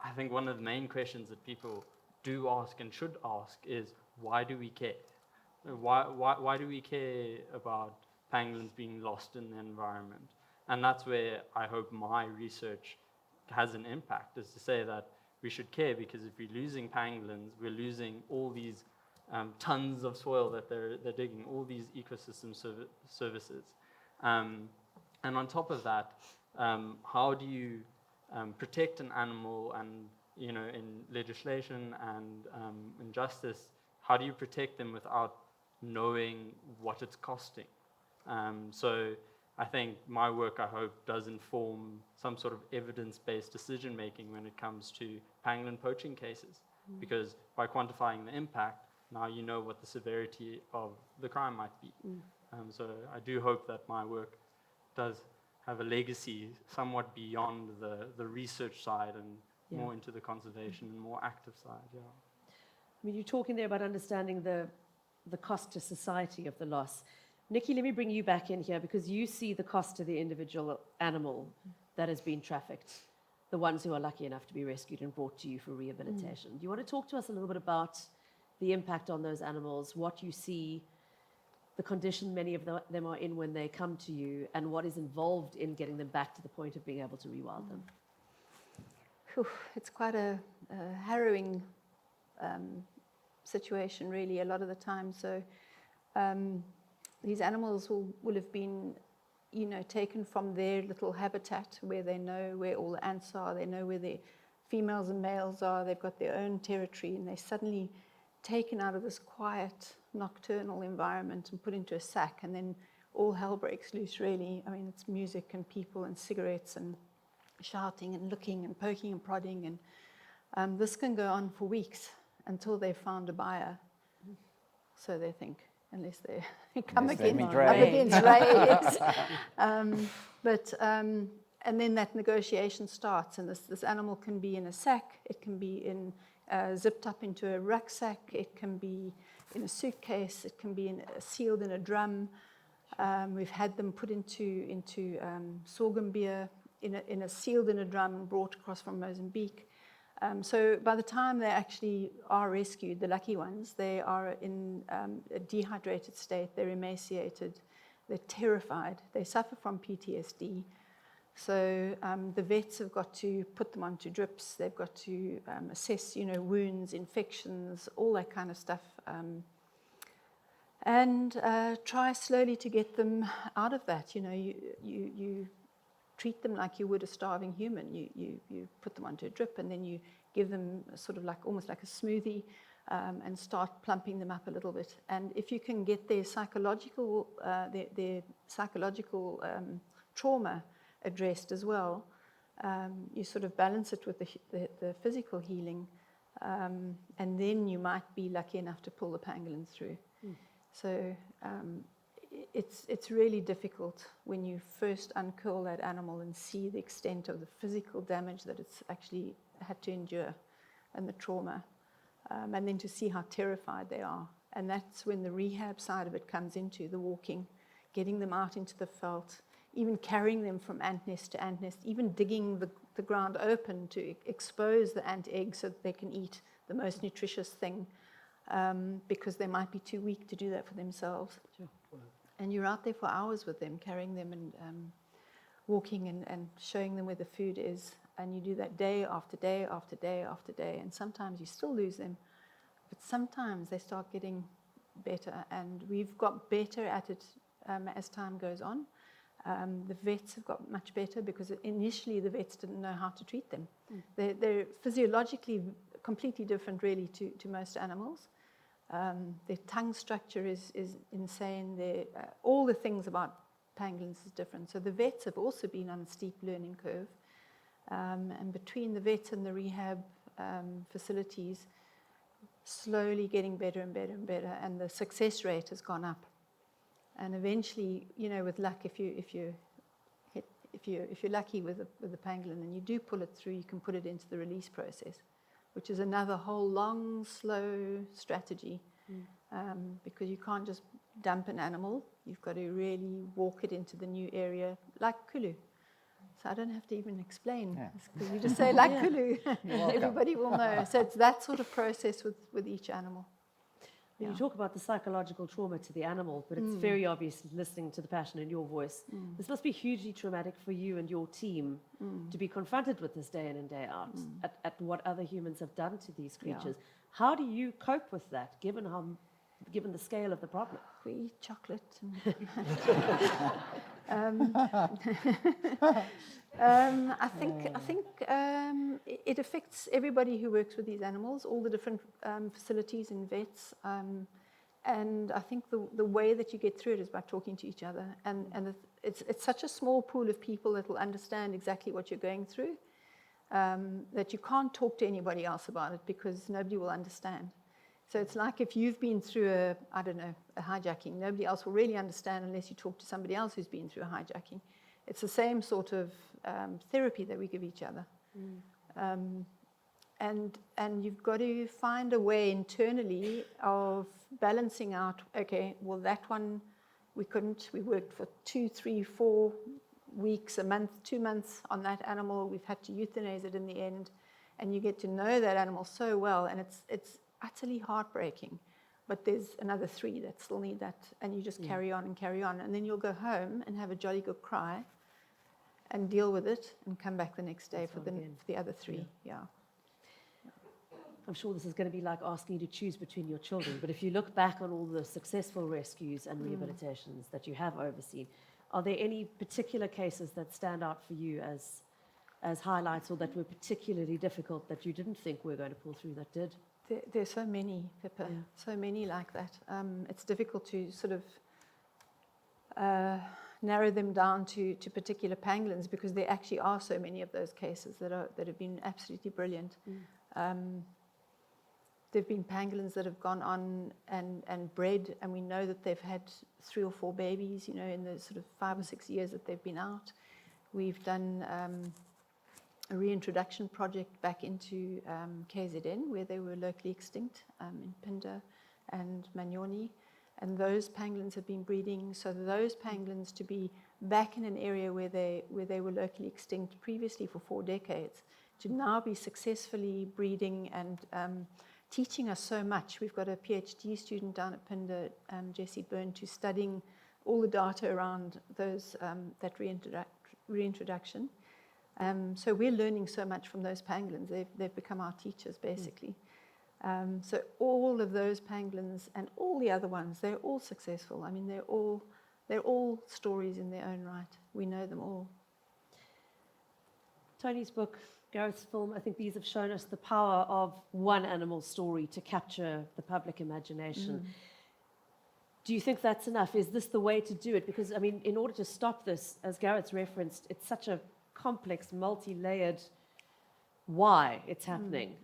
I think one of the main questions that people do ask and should ask is, why do we care? Why do we care about pangolins being lost in the environment? And that's where I hope my research has an impact, is to say that we should care, because if we're losing pangolins, we're losing all these tons of soil that they're digging, all these ecosystem services. And on top of that, how do you protect an animal? And in legislation and in justice, how do you protect them without knowing what it's costing? So I think my work, I hope, does inform some sort of evidence-based decision-making when it comes to pangolin poaching cases. Because by quantifying the impact, now you know what the severity of the crime might be. So I do hope that my work does have a legacy somewhat beyond the research side and more into the conservation and more active side. Yeah. I mean, you're talking there about understanding the cost to society of the loss. Nikki, let me bring you back in here, because you see the cost to the individual animal that has been trafficked, the ones who are lucky enough to be rescued and brought to you for rehabilitation. Do you want to talk to us a little bit about the impact on those animals, what you see, the condition many of them are in when they come to you, and what is involved in getting them back to the point of being able to rewild them? It's quite a harrowing situation, really, a lot of the time. So these animals will have been, taken from their little habitat where they know where all the ants are, they know where the females and males are, they've got their own territory, and they're suddenly taken out of this quiet nocturnal environment and put into a sack, and then all hell breaks loose, really. I mean, it's music and people and cigarettes and shouting and looking and poking and prodding, and this can go on for weeks until they've found a buyer. So they think, unless they come again, and then that negotiation starts, and this animal can be in a sack, it can be zipped up into a rucksack, it can be in a suitcase, it can be sealed in a drum. We've had them put into sorghum beer, sealed in a drum and brought across from Mozambique. So by the time they actually are rescued, the lucky ones, they are in a dehydrated state, they're emaciated, they're terrified, they suffer from PTSD. So the vets have got to put them onto drips, they've got to assess, wounds, infections, all that kind of stuff, and try slowly to get them out of that. You treat them like you would a starving human. You put them onto a drip, and then you give them sort of like almost like a smoothie, and start plumping them up a little bit. And if you can get their psychological trauma addressed as well, you sort of balance it with the physical healing, and then you might be lucky enough to pull the pangolin through. So it's really difficult when you first uncurl that animal and see the extent of the physical damage that it's actually had to endure and the trauma, and then to see how terrified they are. And that's when the rehab side of it comes into the walking, getting them out into the veld, even carrying them from ant nest to ant nest, even digging the ground open to expose the ant eggs so that they can eat the most nutritious thing, because they might be too weak to do that for themselves. Sure. And you're out there for hours with them, carrying them and walking and showing them where the food is. And you do that day after day after day after day. And sometimes you still lose them, but sometimes they start getting better. And we've got better at it as time goes on. The vets have got much better because initially the vets didn't know how to treat them. They're physiologically completely different really to most animals. Their tongue structure is insane. All the things about pangolins is different. So the vets have also been on a steep learning curve. And between the vets and the rehab facilities, slowly getting better and better and better, and the success rate has gone up. And eventually, with luck, if you're lucky with the pangolin and you do pull it through, you can put it into the release process, which is another whole long, slow strategy, because you can't just dump an animal. You've got to really walk it into the new area, like Kulu. So I don't have to even explain, because you just say like Kulu, everybody will know. So it's that sort of process with each animal. You talk about the psychological trauma to the animal, but it's very obvious listening to the passion in your voice. This must be hugely traumatic for you and your team to be confronted with this day in and day out at what other humans have done to these creatures. How do you cope with that, given the scale of the problem? We eat chocolate. I think it affects everybody who works with these animals, all the different facilities and vets. And I think the way that you get through it is by talking to each other. And it's such a small pool of people that will understand exactly what you're going through, that you can't talk to anybody else about it because nobody will understand. So it's like if you've been through a hijacking, nobody else will really understand unless you talk to somebody else who's been through a hijacking. It's the same sort of therapy that we give each other. And you've got to find a way internally of balancing out, okay, well, that one we couldn't. We worked for 2, 3, 4 weeks, a month, 2 months on that animal. We've had to euthanize it in the end. And you get to know that animal so well, and it's utterly heartbreaking. But there's another 3 that still need that, and you just carry on and carry on. And then you'll go home and have a jolly good cry and deal with it and come back the next day for the other 3. Yeah. I'm sure this is going to be like asking you to choose between your children, but if you look back on all the successful rescues and rehabilitations that you have overseen, are there any particular cases that stand out for you as highlights, or that were particularly difficult that you didn't think were going to pull through that did? There's so many, Pippa, so many like that. It's difficult to sort of narrow them down to particular pangolins, because there actually are so many of those cases that have been absolutely brilliant. There have been pangolins that have gone on and bred, and we know that they've had 3 or 4 babies, in the sort of 5 or 6 years that they've been out. We've done a reintroduction project back into KZN, where they were locally extinct, in Pinda and Manyoni. And those pangolins have been breeding. So those pangolins to be back in an area where they were locally extinct previously for 4 decades, to now be successfully breeding and teaching us so much. We've got a PhD student down at Pinda, Jessie Byrne, who's studying all the data around those that reintroduction. So we're learning so much from those pangolins. They've become our teachers, basically. So all of those pangolins and all the other ones, they're all successful. I mean, they're all stories in their own right. We know them all. Tony's book, Gareth's film, I think these have shown us the power of one animal story to capture the public imagination. Do you think that's enough? Is this the way to do it? Because, I mean, in order to stop this, as Gareth's referenced, it's such a complex, multi-layered why it's happening.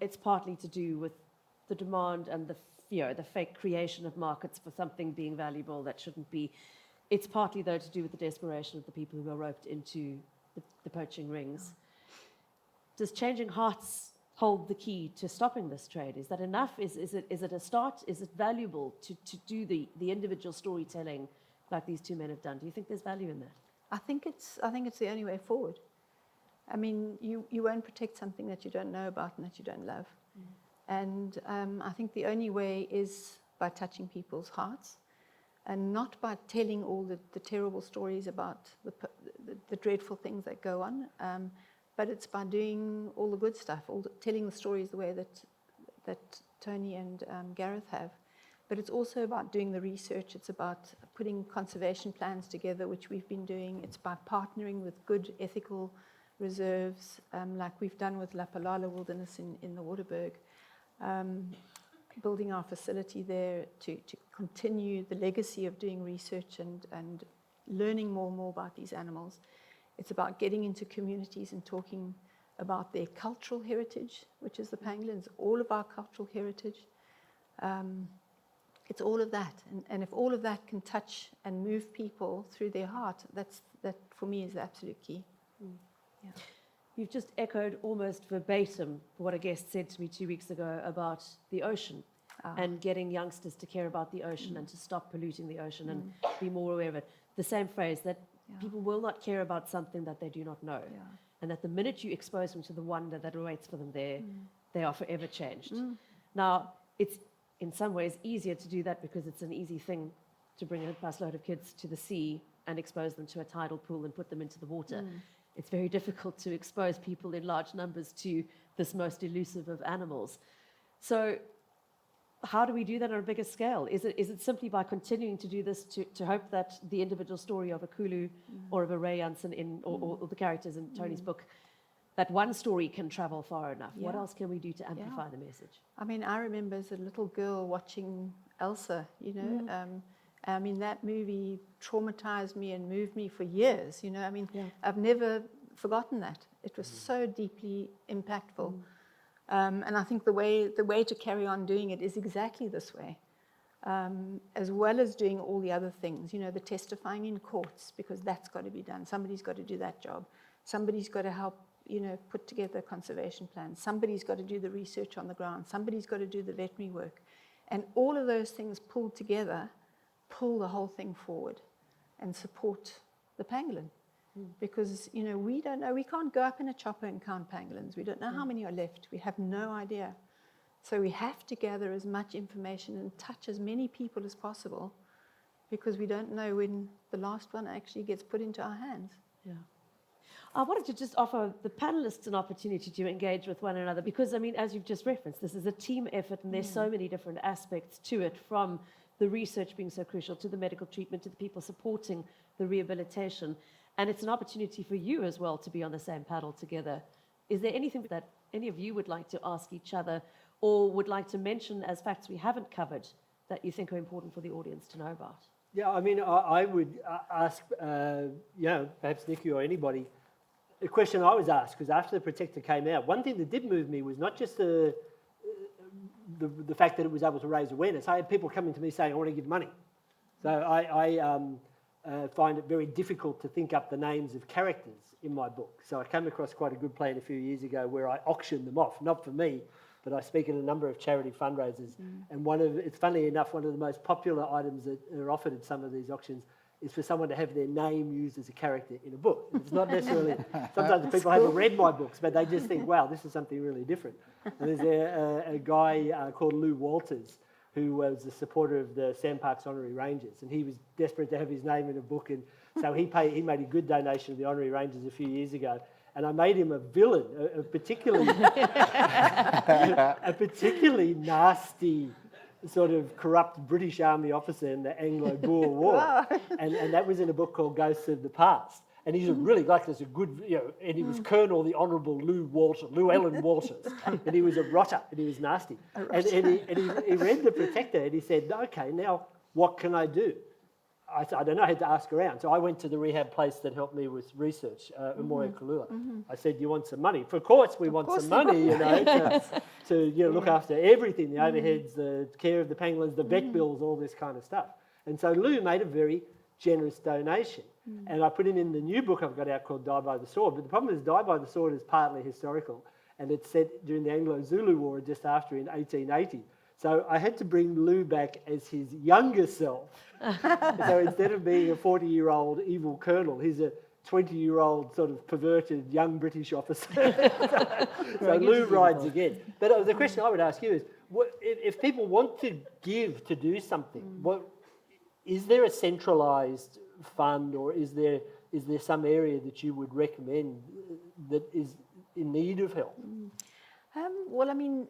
It's partly to do with the demand and the fake creation of markets for something being valuable that shouldn't be. It's partly, though, to do with the desperation of the people who are roped into the poaching rings. Does changing hearts hold the key to stopping this trade? Is that enough? Is it a start? Is it valuable to do the individual storytelling like these two men have done? Do you think there's value in that? I think it's the only way forward. I mean, you won't protect something that you don't know about and that you don't love. And I think the only way is by touching people's hearts, and not by telling all the terrible stories about the dreadful things that go on, but it's by doing all the good stuff, telling the stories the way that Tony and Gareth have. But it's also about doing the research. It's about putting conservation plans together, which we've been doing. It's by partnering with good ethical reserves, like we've done with La Palala Wilderness in the Waterberg, building our facility there to continue the legacy of doing research and learning more and more about these animals. It's about getting into communities and talking about their cultural heritage, which is the pangolins, all of our cultural heritage. It's all of that. And if all of that can touch and move people through their heart, that for me is the absolute key. Yeah. You've just echoed almost verbatim what a guest said to me 2 weeks ago about the ocean and getting youngsters to care about the ocean and to stop polluting the ocean and be more aware of it. The same phrase, that people will not care about something that they do not know. Yeah. And that the minute you expose them to the wonder that awaits for them there, they are forever changed. Now, it's in some ways easier to do that because it's an easy thing to bring a busload of kids to the sea and expose them to a tidal pool and put them into the water. It's very difficult to expose people in large numbers to this most elusive of animals. So how do we do that on a bigger scale? Is it simply by continuing to do this to hope that the individual story of a Kulu or of a Ray Jansen or the characters in Tony's book, that one story can travel far enough? Yeah. What else can we do to amplify the message? I mean, I remember as a little girl watching Elsa, you know. I mean, that movie traumatized me and moved me for years, you know. I mean, I've never forgotten that. It was so deeply impactful. And I think the way to carry on doing it is exactly this way, as well as doing all the other things, you know, the testifying in courts, because that's got to be done. Somebody's got to do that job. Somebody's got to help, you know, put together conservation plans. Somebody's got to do the research on the ground. Somebody's got to do the veterinary work. And all of those things pulled together pull the whole thing forward and support the pangolin. Because, you know, we don't know, we can't go up in a chopper and count pangolins. We don't know how many are left. We have no idea. So we have to gather as much information and touch as many people as possible, because we don't know when the last one actually gets put into our hands. Yeah. I wanted to just offer the panelists an opportunity to engage with one another because, I mean, as you've just referenced, this is a team effort and there's so many different aspects to it, from the research being so crucial to the medical treatment to the people supporting the rehabilitation. And it's an opportunity for you as well to be on the same paddle together. Is there anything that any of you would like to ask each other or would like to mention as facts we haven't covered that you think are important for the audience to know about? Yeah, I mean, I would ask, perhaps Nikki or anybody, a question I was asked, because after The Protector came out, one thing that did move me was not just the fact that it was able to raise awareness. I had people coming to me saying, I want to give money. So I find it very difficult to think up the names of characters in my book. So I came across quite a good plan a few years ago where I auctioned them off, not for me, but I speak at a number of charity fundraisers. And it's funny enough, one of the most popular items that are offered at some of these auctions is for someone to have their name used as a character in a book. It's not necessarily, sometimes people haven't read my books, but they just think, wow, this is something really different. And there's a guy called Lou Walters, who was a supporter of the Sandparks Honorary Rangers, and he was desperate to have his name in a book, and so he made a good donation to the Honorary Rangers a few years ago, and I made him a villain, a particularly nasty, sort of corrupt British Army officer in the Anglo-Boer War, and that was in a book called Ghosts of the Past. And he's a really, like, there's a good, and he was Colonel, the Honourable Lou Allen Walters, and he was a rotter, and he was nasty. And he read The Protector, and he said, okay, now what can I do? I don't know, I had to ask around. So I went to the rehab place that helped me with research, Umoya Kulu. I said, you want some money? For course, we want some money, to look after everything, the overheads, the care of the pangolins, the vet bills, all this kind of stuff. And so Lou made a very generous donation. And I put him in the new book I've got out called Die by the Sword. But the problem is Die by the Sword is partly historical, and it's set during the Anglo-Zulu War just after in 1880. So I had to bring Lou back as his younger self. So instead of being a 40-year-old evil colonel, he's a 20-year-old sort of perverted young British officer. So Lou rides again. But the question I would ask you is, if people want to give to do something, is there a centralised fund, or is there some area that you would recommend that is in need of help? Well, I mean,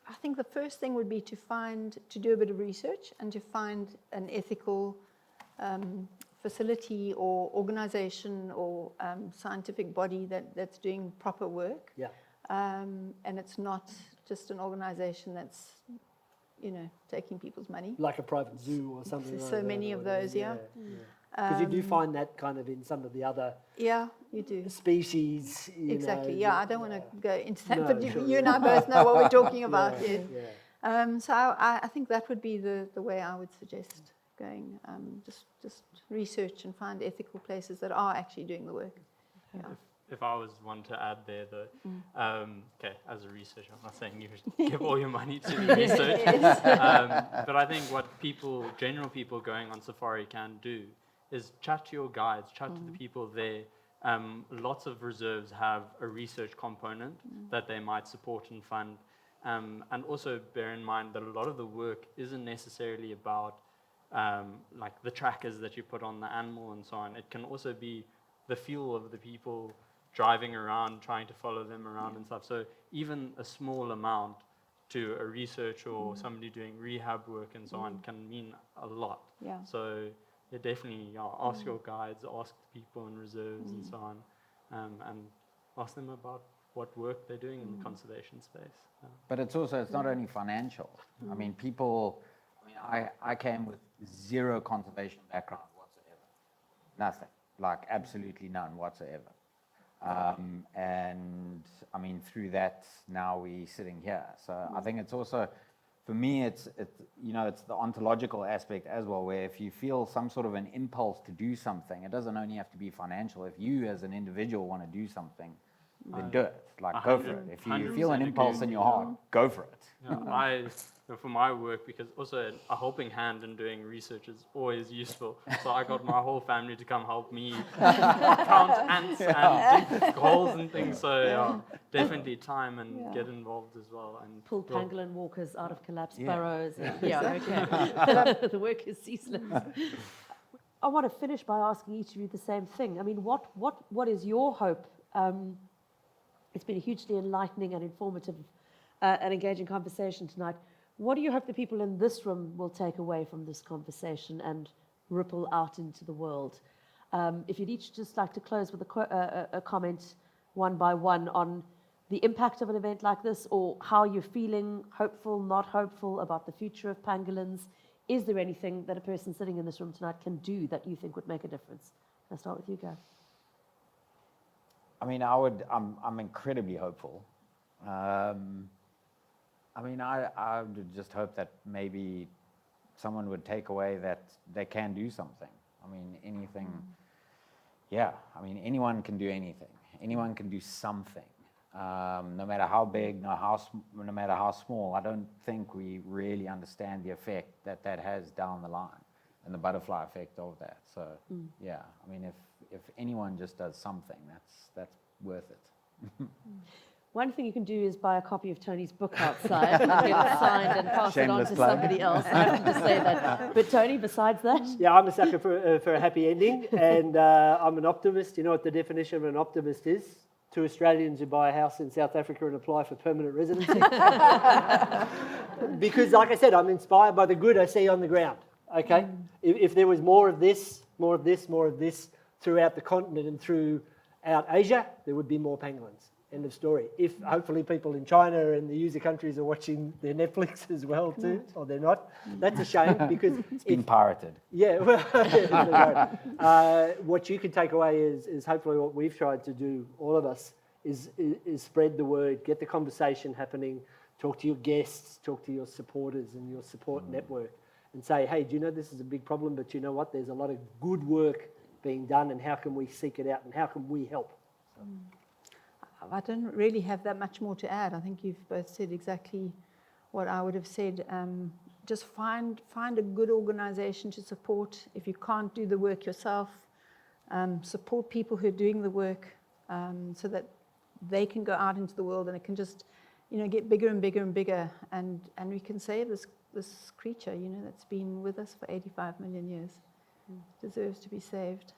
I think the first thing would be to do a bit of research and to find an ethical facility or organisation or scientific body that's doing proper work. Yeah. And it's not just an organisation that's, taking people's money. Like a private zoo or something like that. So many of those, yeah. Because you do find that kind of in some of the other you do. species. Exactly, I don't want to go into that, No, but sure, you and I both know what we're talking about. Yeah. So I think that would be the way I would suggest going. Just research and find ethical places that are actually doing the work. Yeah. If I was one to add there, though, okay, as a researcher, I'm not saying you should give all your money to the research, but I think what general people going on safari can do is chat to your guides, chat to the people there. Lots of reserves have a research component that they might support and fund. And also bear in mind that a lot of the work isn't necessarily about like the trackers that you put on the animal and so on. It can also be the fuel of the people driving around, trying to follow them around and stuff. So even a small amount to a researcher or somebody doing rehab work and so on can mean a lot. Yeah. So definitely ask your guides, ask the people in reserves and so on, and ask them about what work they're doing in the conservation space. But it's not only financial. I mean, I came with zero conservation background whatsoever. Nothing, like absolutely none whatsoever. And I mean, through that, now we're sitting here. So I think it's also, for me, it's the ontological aspect as well, where if you feel some sort of an impulse to do something, it doesn't only have to be financial. If you as an individual want to do something, then do it. Like, go for it. If you feel an impulse in your heart, go for it. For my work, because also a helping hand in doing research is always useful. So I got my whole family to come help me count ants and dig holes and things. So definitely time and get involved as well. And Pull pangolin walkers out of collapsed Yeah. burrows. Okay. The work is ceaseless. I want to finish by asking each of you the same thing. I mean, what is your hope? It's been a hugely enlightening and informative and engaging conversation tonight. What do you hope the people in this room will take away from this conversation and ripple out into the world? If you'd each just like to close with a comment one by one on the impact of an event like this, or how you're feeling, hopeful, not hopeful, about the future of pangolins. Is there anything that a person sitting in this room tonight can do that you think would make a difference? I'll start with you, Gav. I mean, I'm incredibly hopeful. I mean, I would just hope that maybe someone would take away that they can do something. I mean, anything. Yeah, I mean, anyone can do anything. Anyone can do something. No matter how big, no matter how small. I don't think we really understand the effect that has down the line, and the butterfly effect of that. So, yeah, I mean, if anyone just does something, that's worth it. One thing you can do is buy a copy of Tony's book outside, and get it signed and pass Shameless it on to plug. somebody else. I have to just say that. But Tony, besides that? Yeah, I'm a sucker for a happy ending, and I'm an optimist. You know what the definition of an optimist is? 2 Australians who buy a house in South Africa and apply for permanent residency. Because, like I said, I'm inspired by the good I see on the ground. Okay, if there was more of this throughout the continent and throughout Asia, there would be more pangolins. End of story. If hopefully people in China and the user countries are watching their Netflix as well too, or they're not, that's a shame because It's been pirated. yeah, well, what you can take away is hopefully what we've tried to do, all of us, is spread the word, get the conversation happening, talk to your guests, talk to your supporters and your support network, and say, hey, do you know this is a big problem, but you know what? There's a lot of good work being done, and how can we seek it out, and how can we help? So. I don't really have that much more to add. I think you've both said exactly what I would have said. Just find a good organization to support. If you can't do the work yourself, support people who are doing the work so that they can go out into the world and it can just, get bigger and bigger and bigger, and we can save this creature, that's been with us for 85 million years. Deserves to be saved,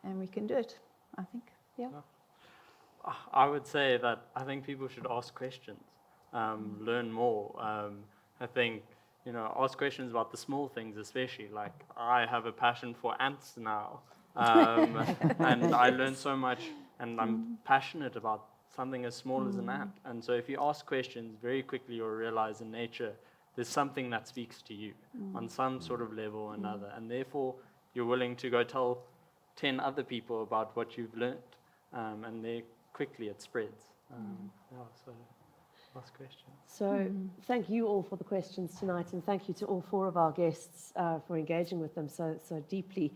and we can do it, I think. Yeah. I would say that I think people should ask questions, learn more. I think, ask questions about the small things, especially. Like, I have a passion for ants now, and I learned so much, and I'm passionate about something as small as an ant. And so if you ask questions, very quickly you'll realize in nature there's something that speaks to you on some sort of level or another, and therefore you're willing to go tell 10 other people about what you've learned, and quickly it spreads. So last question. So thank you all for the questions tonight, and thank you to all 4 of our guests for engaging with them so deeply.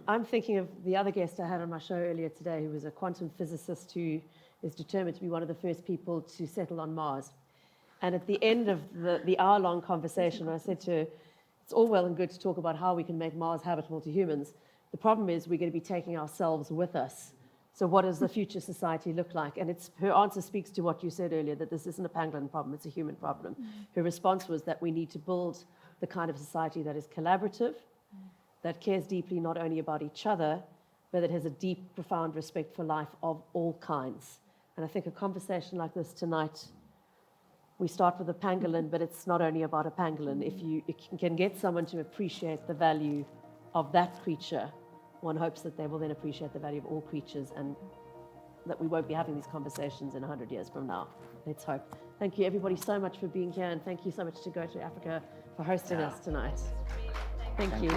I'm thinking of the other guest I had on my show earlier today, who was a quantum physicist who is determined to be one of the first people to settle on Mars. And at the end of the hour-long conversation, I said to her, it's all well and good to talk about how we can make Mars habitable to humans. The problem is we're going to be taking ourselves with us. So what does the future society look like? And her answer speaks to what you said earlier, that this isn't a pangolin problem, it's a human problem. Her response was that we need to build the kind of society that is collaborative, that cares deeply not only about each other, but that has a deep, profound respect for life of all kinds. And I think a conversation like this tonight, we start with a pangolin, but it's not only about a pangolin. If you can get someone to appreciate the value of that creature, one hopes that they will then appreciate the value of all creatures, and that we won't be having these conversations in 100 years from now. Let's hope. Thank you, everybody, so much for being here, and thank you so much to Go to Africa for hosting us tonight. Thank you.